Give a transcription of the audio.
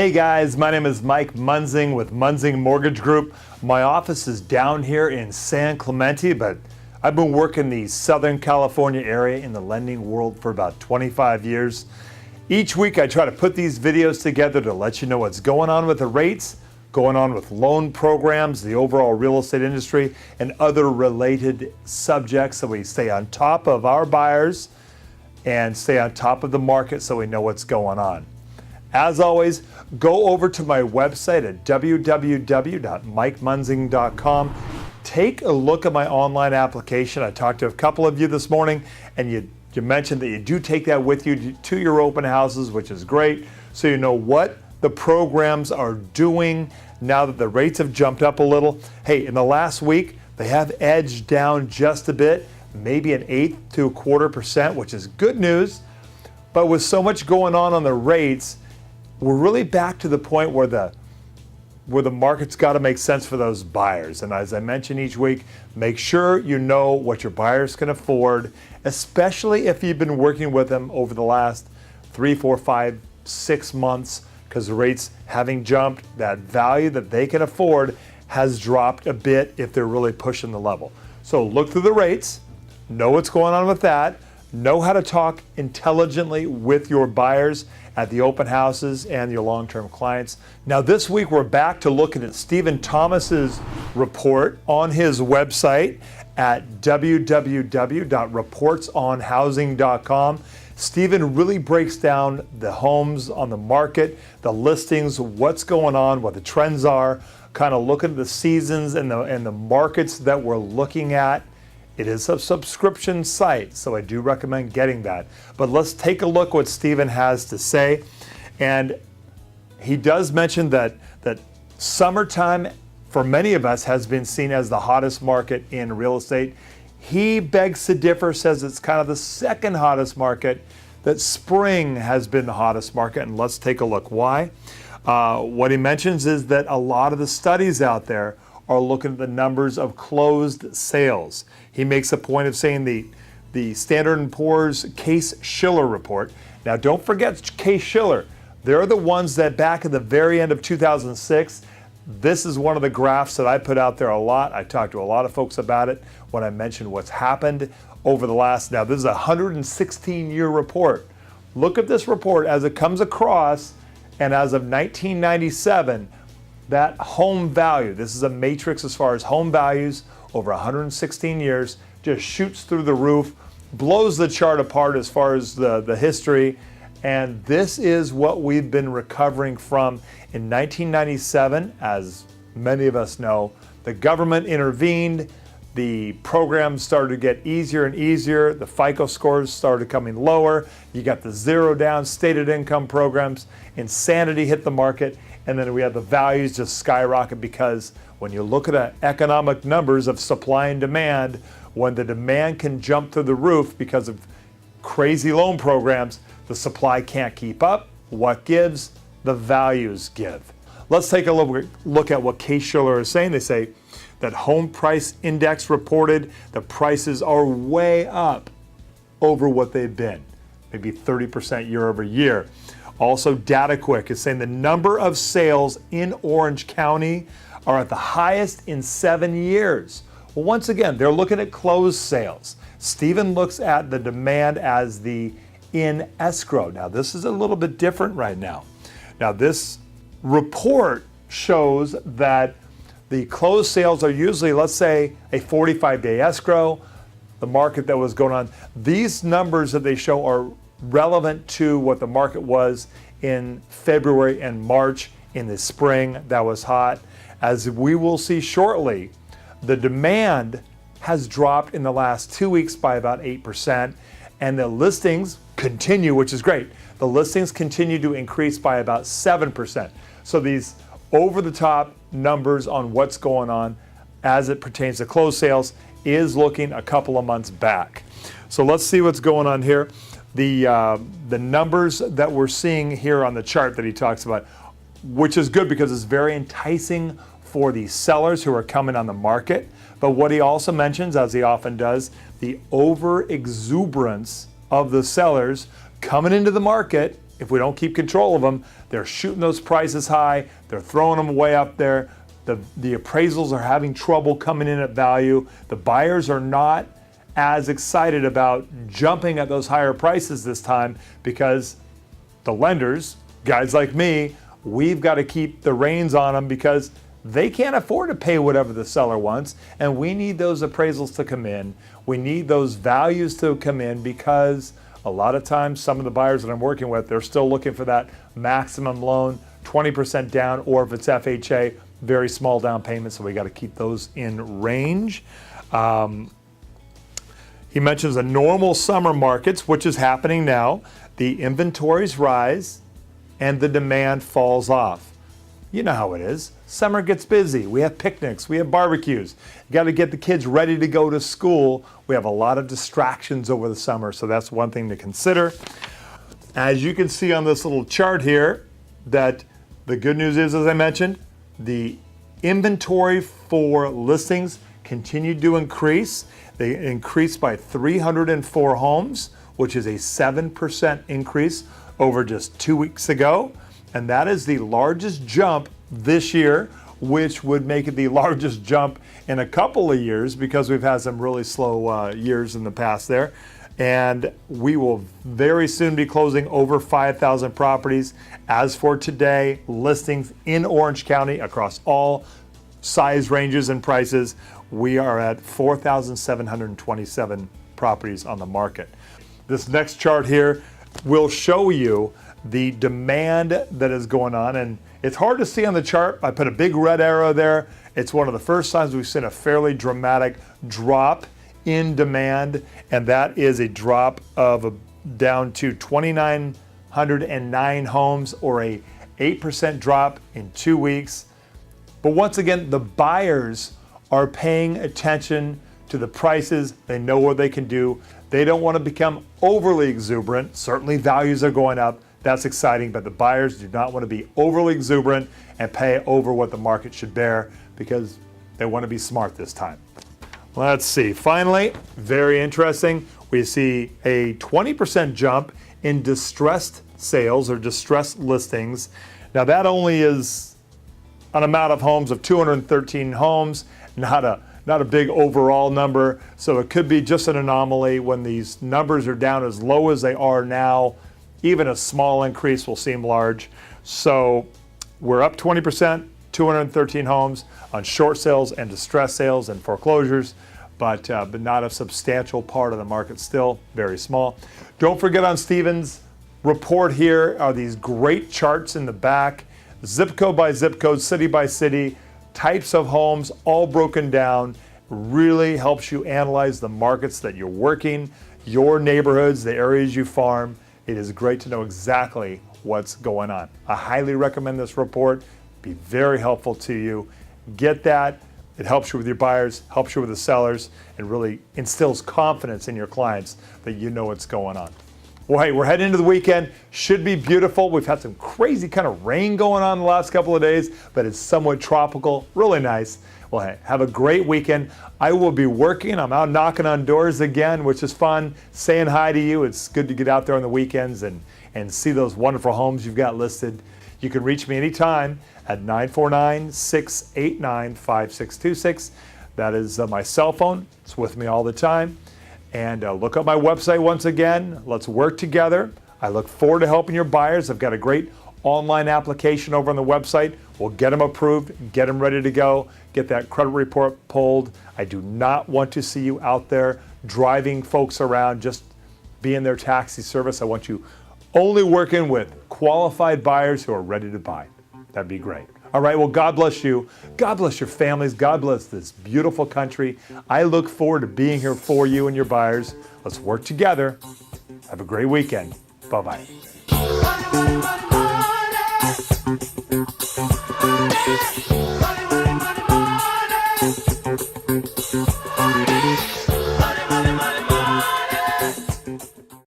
Hey guys, my name is Mike Munzing with Munzing Mortgage Group. My office is down here in San Clemente, but I've been working the Southern California area in the lending world for about 25 years. Each week I try to put these videos together to let you know what's going on with the rates, going on with loan programs, the overall real estate industry, and other related subjects so we stay on top of our buyers and stay on top of the market so we know what's going on. As always, go over to my website at www.mikemunzing.com. Take a look at my online application. I talked to a couple of you this morning, and you mentioned that you do take that with you to your open houses, which is great, so you know what the programs are doing now that the rates have jumped up a little. Hey, in the last week, they have edged down just a bit, maybe 1/8 to 1/4%, which is good news. But with so much going on the rates, we're really back to the point where the market's got to make sense for those buyers. And as I mention each week, make sure you know what your buyers can afford, especially if you've been working with them over the last 3, 4, 5, 6 months, because the rates having jumped, that value that they can afford has dropped a bit if they're really pushing the level. So look through the rates, know what's going on with that, know how to talk intelligently with your buyers at the open houses and your long-term clients. Now this week we're back to looking at Stephen Thomas's report on his website at www.reportsonhousing.com. Stephen really breaks down the homes on the market, the listings, what's going on, what the trends are, kind of looking at the seasons and the markets that we're looking at. It is a subscription site, so I do recommend getting that. But let's take a look what Stephen has to say. And he does mention that summertime for many of us has been seen as the hottest market in real estate. He begs to differ, says it's kind of the second hottest market, that spring has been the hottest market, and let's take a look why. What he mentions is that a lot of the studies out there are looking at the numbers of closed sales. He makes a point of saying the Standard & Poor's Case-Shiller report. Now don't forget Case-Shiller. They're the ones that back at the very end of 2006, this is one of the graphs that I put out there a lot. I talked to a lot of folks about it when I mentioned what's happened over the last, now this is a 116-year report. Look at this report as it comes across, and as of 1997, that home value, this is a matrix as far as home values over 116 years, just shoots through the roof, blows the chart apart as far as the history. And this is what we've been recovering from. In 1997, as many of us know, the government intervened, the programs started to get easier and easier, the FICO scores started coming lower, you got the zero down stated income programs, insanity hit the market, and then we had the values just skyrocket because when you look at economic numbers of supply and demand, when the demand can jump through the roof because of crazy loan programs, the supply can't keep up. What gives? The values give. Let's take a look at what Case-Shiller is saying. They say that home price index reported the prices are way up over what they've been, maybe 30% year over year. Also, DataQuick is saying the number of sales in Orange County are at the highest in 7 years. Well, once again, they're looking at closed sales. Stephen looks at the demand as the in escrow. Now, this is a little bit different right now. Now, this report shows that the closed sales are usually, let's say, a 45-day escrow, the market that was going on. These numbers that they show are relevant to what the market was in February and March in the spring that was hot. As we will see shortly, the demand has dropped in the last 2 weeks by about 8%, and the listings continue, which is great. The listings continue to increase by about 7%. So these over-the-top numbers on what's going on as it pertains to closed sales is looking a couple of months back. So let's see what's going on here. The numbers that we're seeing here on the chart that he talks about, which is good because it's very enticing for the sellers who are coming on the market. But what he also mentions, as he often does, the over exuberance of the sellers coming into the market if we don't keep control of them, they're shooting those prices high, they're throwing them way up there. The appraisals are having trouble coming in at value. The buyers are not as excited about jumping at those higher prices this time because the lenders, guys like me, we've got to keep the reins on them because they can't afford to pay whatever the seller wants, and we need those appraisals to come in. We need those values to come in because a lot of times some of the buyers that I'm working with, they're still looking for that maximum loan, 20% down, or if it's FHA, very small down payment, so we got to keep those in range. He mentions the normal summer markets, which is happening now. The inventories rise and the demand falls off. You know how it is. Summer gets busy. We have picnics, we have barbecues. You got to get the kids ready to go to school. We have a lot of distractions over the summer, so that's one thing to consider. As you can see on this little chart here, that the good news is, as I mentioned, the inventory for listings continued to increase. They increased by 304 homes, which is a 7% increase over just 2 weeks ago. And that is the largest jump this year, which would make it the largest jump in a couple of years because we've had some really slow years in the past there. And we will very soon be closing over 5,000 properties. As for today, listings in Orange County across all size ranges and prices, we are at 4,727 properties on the market. This next chart here will show you the demand that is going on, and it's hard to see on the chart. I put a big red arrow there. It's one of the first times we've seen a fairly dramatic drop in demand, and that is a drop of down to 2,909 homes, or a 8% drop in 2 weeks. But once again, the buyers are paying attention to the prices. They know what they can do. They don't want to become overly exuberant. Certainly values are going up. That's exciting, but the buyers do not want to be overly exuberant and pay over what the market should bear because they want to be smart this time. Let's see. Finally, very interesting, we see a 20% jump in distressed sales or distressed listings. Now that only is an amount of homes of 213 homes, not a big overall number. So it could be just an anomaly when these numbers are down as low as they are now. Even a small increase will seem large. So we're up 20%, 213 homes on short sales and distress sales and foreclosures, but not a substantial part of the market still, very small. Don't forget on Steven's report here are these great charts in the back, zip code by zip code, city by city, types of homes, all broken down. Really helps you analyze the markets that you're working, your neighborhoods, the areas you farm. It is great to know exactly what's going on. I highly recommend this report. Be very helpful to you. Get that. It helps you with your buyers, helps you with the sellers, and really instills confidence in your clients that you know what's going on. Well, hey, we're heading into the weekend. Should be beautiful. We've had some crazy kind of rain going on the last couple of days, but it's somewhat tropical, really nice. Well, hey, have a great weekend. I will be working. I'm out knocking on doors again, which is fun, saying hi to you. It's good to get out there on the weekends and see those wonderful homes you've got listed. You can reach me anytime at 949-689-5626. That is my cell phone. It's with me all the time. And look up my website once again. Let's work together. I look forward to helping your buyers. I've got a great online application over on the website. We'll get them approved, get them ready to go, get that credit report pulled. I do not want to see you out there driving folks around, just being their taxi service. I want you only working with qualified buyers who are ready to buy. That'd be great. All right, well, God bless you. God bless your families. God bless this beautiful country. I look forward to being here for you and your buyers. Let's work together. Have a great weekend. Bye-bye.